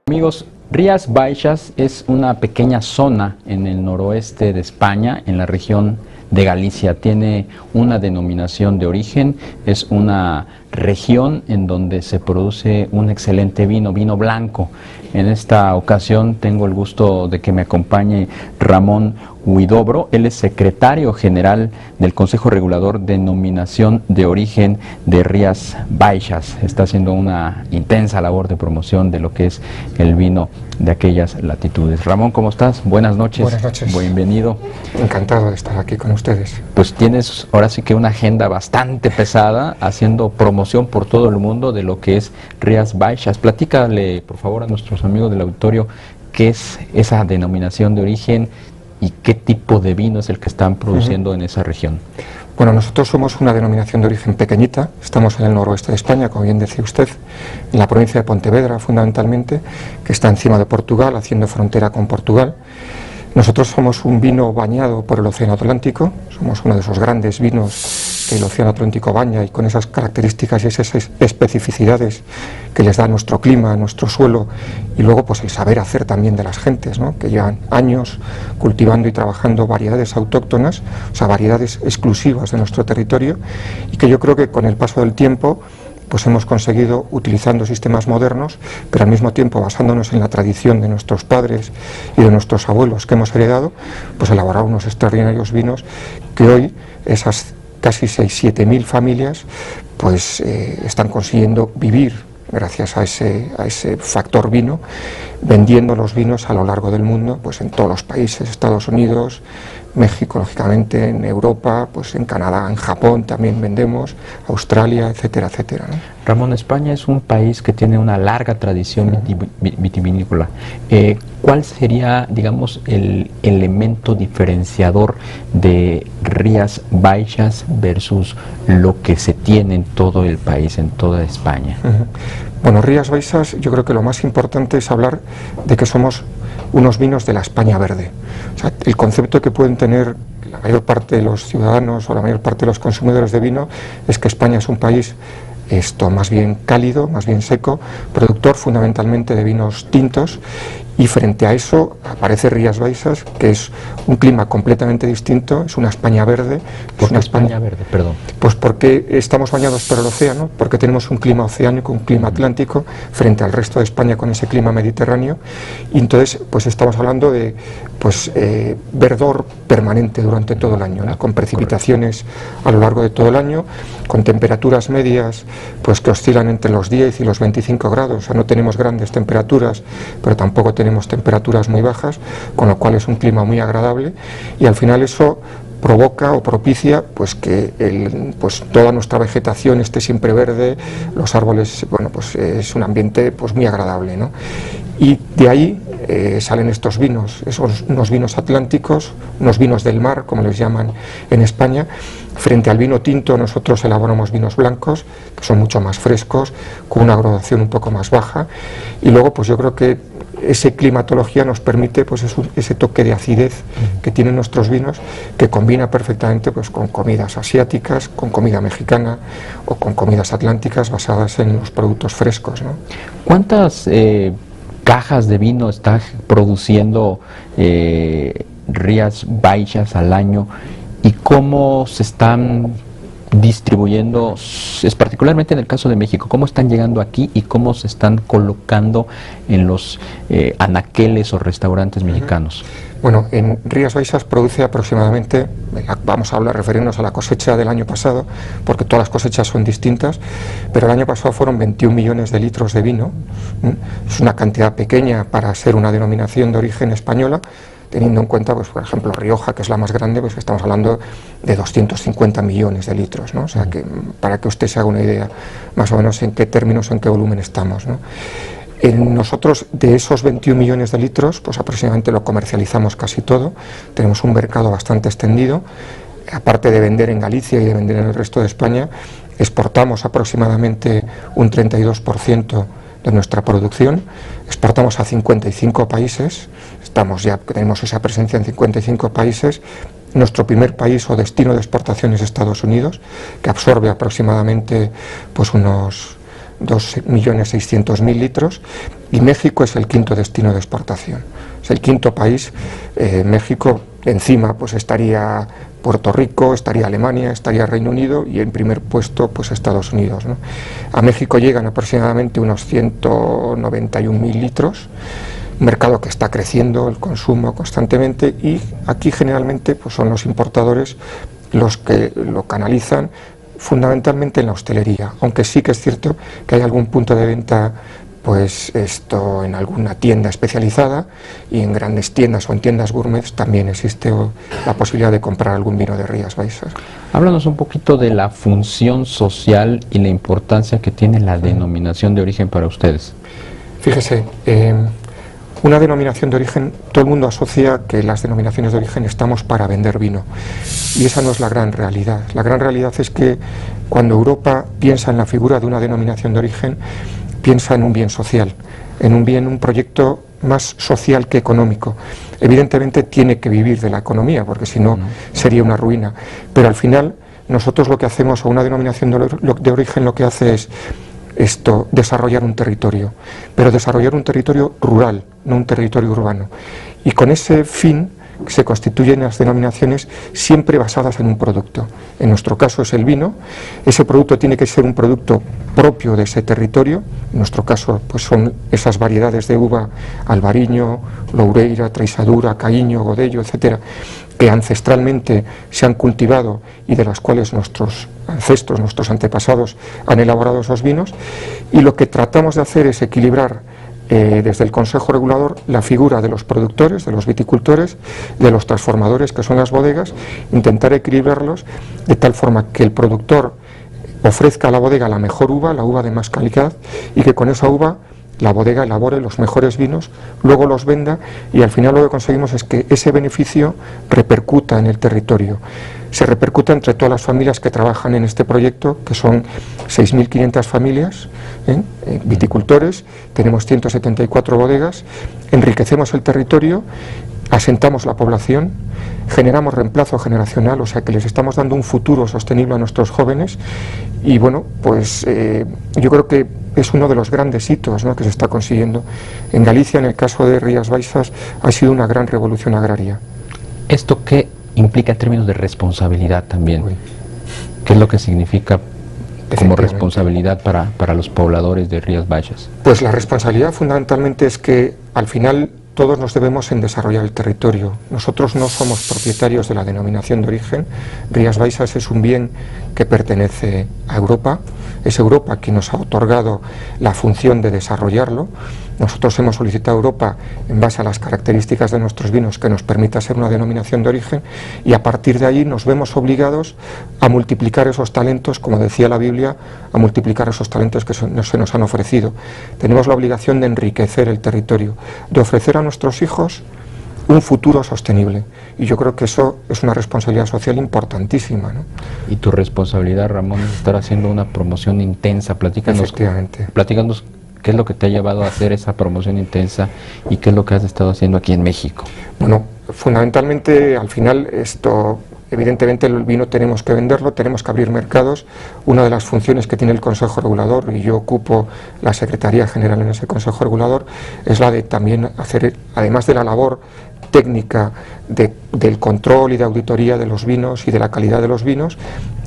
Amigos, Rías Baixas es una pequeña zona en el noroeste de España, en la región de Galicia. Tiene una denominación de origen, es una región en donde se produce un excelente vino, vino blanco. En esta ocasión tengo el gusto de que me acompañe Ramón Huidobro. Él es secretario general del Consejo Regulador de Denominación de Origen de Rías Baixas. Está haciendo una intensa labor de promoción de lo que es el vino de aquellas latitudes. Ramón, ¿cómo estás? Buenas noches. Buenas noches. Bienvenido. Encantado de estar aquí con ustedes. Pues tienes ahora sí que una agenda bastante pesada, haciendo promoción por todo el mundo de lo que es Rías Baixas. Platícale, por favor, a nuestros amigos del auditorio qué es esa denominación de origen y qué tipo de vino es el que están produciendo en esa región. Bueno, nosotros somos una denominación de origen pequeñita, estamos en el noroeste de España, como bien decía usted, en la provincia de Pontevedra fundamentalmente, que está encima de Portugal, haciendo frontera con Portugal. Nosotros somos un vino bañado por el Océano Atlántico, somos uno de esos grandes vinos que el Océano Atlántico baña y con esas características y esas especificidades que les da nuestro clima, nuestro suelo y luego pues el saber hacer también de las gentes, ¿no?, que llevan años cultivando y trabajando variedades autóctonas, o sea, variedades exclusivas de nuestro territorio y que yo creo que con el paso del tiempo pues hemos conseguido, utilizando sistemas modernos, pero al mismo tiempo basándonos en la tradición de nuestros padres y de nuestros abuelos que hemos heredado, pues elaborar unos extraordinarios vinos que hoy esas casi 6-7 mil familias pues están consiguiendo vivir gracias a ese factor vino, vendiendo los vinos a lo largo del mundo, pues en todos los países, Estados Unidos, México, lógicamente, en Europa, pues en Canadá, en Japón también vendemos, Australia, etcétera, etcétera, ¿no? Ramón, España es un país que tiene una larga tradición vitivinícola. ¿Cuál sería, digamos, el elemento diferenciador de Rías Baixas versus lo que se tiene en todo el país, en toda España? Bueno, Rías Baixas, yo creo que lo más importante es hablar de que somos unos vinos de la España verde. O sea, el concepto que pueden tener la mayor parte de los ciudadanos o la mayor parte de los consumidores de vino es que España es un país más bien cálido, más bien seco, productor fundamentalmente de vinos tintos, y frente a eso aparece Rías Baixas, que es un clima completamente distinto, es una España verde. ¿Por qué España verde? Perdón. Pues porque estamos bañados por el océano, porque tenemos un clima oceánico, un clima atlántico, frente al resto de España con ese clima mediterráneo, y entonces pues estamos hablando de verdor permanente durante todo el año, ¿no?, con precipitaciones a lo largo de todo el año, con temperaturas medias pues que oscilan entre los 10 y los 25 grados, o sea, no tenemos grandes temperaturas, pero tampoco tenemos temperaturas muy bajas, con lo cual es un clima muy agradable, y al final eso provoca o propicia pues que pues toda nuestra vegetación esté siempre verde, los árboles, bueno, pues es un ambiente pues muy agradable, ¿no? Y de ahí salen estos vinos, unos vinos atlánticos, unos vinos del mar, como les llaman en España. Frente al vino tinto nosotros elaboramos vinos blancos, que son mucho más frescos, con una graduación un poco más baja, y luego pues yo creo que esa climatología nos permite pues ese toque de acidez que tienen nuestros vinos, que combina perfectamente pues con comidas asiáticas, con comida mexicana o con comidas atlánticas basadas en los productos frescos, ¿no? ¿Cuántas cajas de vino está produciendo Rías Baixas al año y cómo se están distribuyendo, es particularmente en el caso de México, cómo están llegando aquí y cómo se están colocando en los anaqueles o restaurantes mexicanos? Bueno, en Rías Baixas produce aproximadamente, vamos a referirnos a la cosecha del año pasado, porque todas las cosechas son distintas, pero el año pasado fueron 21 millones de litros de vino. Es una cantidad pequeña para ser una denominación de origen española, teniendo en cuenta, pues, por ejemplo, Rioja, que es la más grande, pues estamos hablando de 250 millones de litros, ¿no? O sea, que para que usted se haga una idea más o menos en qué términos, en qué volumen estamos, ¿no? Nosotros, de esos 21 millones de litros, pues aproximadamente lo comercializamos casi todo, tenemos un mercado bastante extendido, aparte de vender en Galicia y de vender en el resto de España, exportamos aproximadamente un 32% de nuestra producción, exportamos a 55 países, tenemos esa presencia en 55 países. Nuestro primer país o destino de exportación es Estados Unidos, que absorbe aproximadamente pues unos 2.600.000 litros, y México es el quinto destino de exportación. Es el quinto país. México, encima pues estaría Puerto Rico, estaría Alemania, estaría Reino Unido, y en primer puesto pues Estados Unidos, ¿no? A México llegan aproximadamente unos 191.000 litros, un mercado que está creciendo el consumo constantemente, y aquí generalmente pues son los importadores los que lo canalizan fundamentalmente en la hostelería, aunque sí que es cierto que hay algún punto de venta pues esto en alguna tienda especializada, y en grandes tiendas o en tiendas gourmet también existe la posibilidad de comprar algún vino de Rías Baixas. Háblanos un poquito de la función social y la importancia que tiene la denominación de origen para ustedes. Fíjese, una denominación de origen, todo el mundo asocia que las denominaciones de origen estamos para vender vino, y esa no es la gran realidad. La gran realidad es que cuando Europa piensa en la figura de una denominación de origen, piensa en un bien social, en un bien, un proyecto más social que económico. Evidentemente tiene que vivir de la economía, porque si no sería una ruina, pero al final nosotros lo que hacemos, o una denominación de origen lo que hace es desarrollar un territorio, pero desarrollar un territorio rural, no un territorio urbano, y con ese fin se constituyen las denominaciones siempre basadas en un producto. En nuestro caso es el vino. Ese producto tiene que ser un producto propio de ese territorio. En nuestro caso pues son esas variedades de uva: Albariño, Loureira, Treixadura, Caíño, Godello, etcétera, que ancestralmente se han cultivado y de las cuales nuestros ancestros, nuestros antepasados han elaborado esos vinos. Y lo que tratamos de hacer es equilibrar desde el Consejo Regulador la figura de los productores, de los viticultores, de los transformadores, que son las bodegas, intentar equilibrarlos de tal forma que el productor ofrezca a la bodega la mejor uva, la uva de más calidad, y que con esa uva la bodega elabore los mejores vinos, luego los venda, y al final lo que conseguimos es que ese beneficio repercuta en el territorio. Se repercuta entre todas las familias que trabajan en este proyecto, que son 6.500 familias, viticultores, tenemos 174 bodegas, enriquecemos el territorio, asentamos la población, generamos reemplazo generacional, o sea que les estamos dando un futuro sostenible a nuestros jóvenes, y bueno, pues yo creo que es uno de los grandes hitos, ¿no?, que se está consiguiendo. En Galicia, en el caso de Rías Baixas, ha sido una gran revolución agraria. ¿Esto qué implica en términos de responsabilidad también? Uy. ¿Qué es lo que significa como responsabilidad para los pobladores de Rías Baixas? Pues la responsabilidad fundamentalmente es que al final todos nos debemos en desarrollar el territorio. Nosotros no somos propietarios de la denominación de origen. Rías Baixas es un bien que pertenece a Europa. Es Europa quien nos ha otorgado la función de desarrollarlo. Nosotros hemos solicitado a Europa, en base a las características de nuestros vinos, que nos permita ser una denominación de origen, y a partir de ahí nos vemos obligados a multiplicar esos talentos, como decía la Biblia, a multiplicar esos talentos que se nos han ofrecido. Tenemos la obligación de enriquecer el territorio, de ofrecer a nuestros hijos un futuro sostenible, y yo creo que eso es una responsabilidad social importantísima, ¿no? Y tu responsabilidad, Ramón, es estar haciendo una promoción intensa. Platícanos qué es lo que te ha llevado a hacer esa promoción intensa y qué es lo que has estado haciendo aquí en México. Bueno, fundamentalmente al final evidentemente el vino tenemos que venderlo, tenemos que abrir mercados. Una de las funciones que tiene el Consejo Regulador, y yo ocupo la Secretaría General en ese Consejo Regulador, es la de también hacer, además de la labor técnica del control y de auditoría de los vinos y de la calidad de los vinos,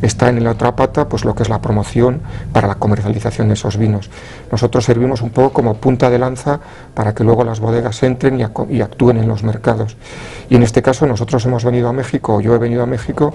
está en la otra pata pues lo que es la promoción para la comercialización de esos vinos. Nosotros servimos un poco como punta de lanza para que luego las bodegas entren y actúen en los mercados. Y en este caso nosotros hemos venido a México, o yo he venido a México,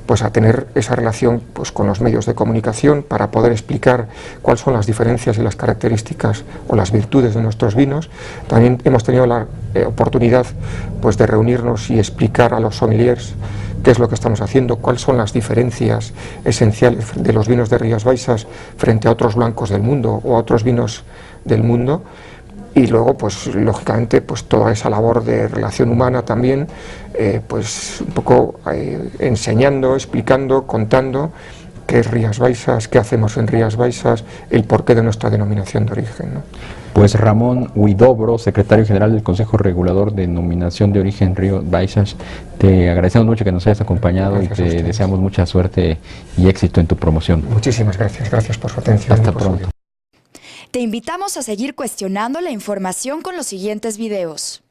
pues a tener esa relación pues con los medios de comunicación para poder explicar cuáles son las diferencias y las características o las virtudes de nuestros vinos. También hemos tenido la oportunidad pues de reunirnos y explicar a los sommeliers qué es lo que estamos haciendo, cuáles son las diferencias esenciales de los vinos de Rías Baixas frente a otros blancos del mundo o a otros vinos del mundo. Y luego, pues lógicamente, pues toda esa labor de relación humana también, pues un poco enseñando, explicando, contando qué es Rías Baixas, qué hacemos en Rías Baixas, el porqué de nuestra denominación de origen, ¿no? Pues Ramón Huidobro, secretario general del Consejo Regulador de Denominación de Origen Rías Baixas, te agradecemos mucho que nos hayas acompañado. Gracias, y te deseamos mucha suerte y éxito en tu promoción. Muchísimas gracias, gracias por su atención. Hasta pronto. Te invitamos a seguir cuestionando la información con los siguientes videos.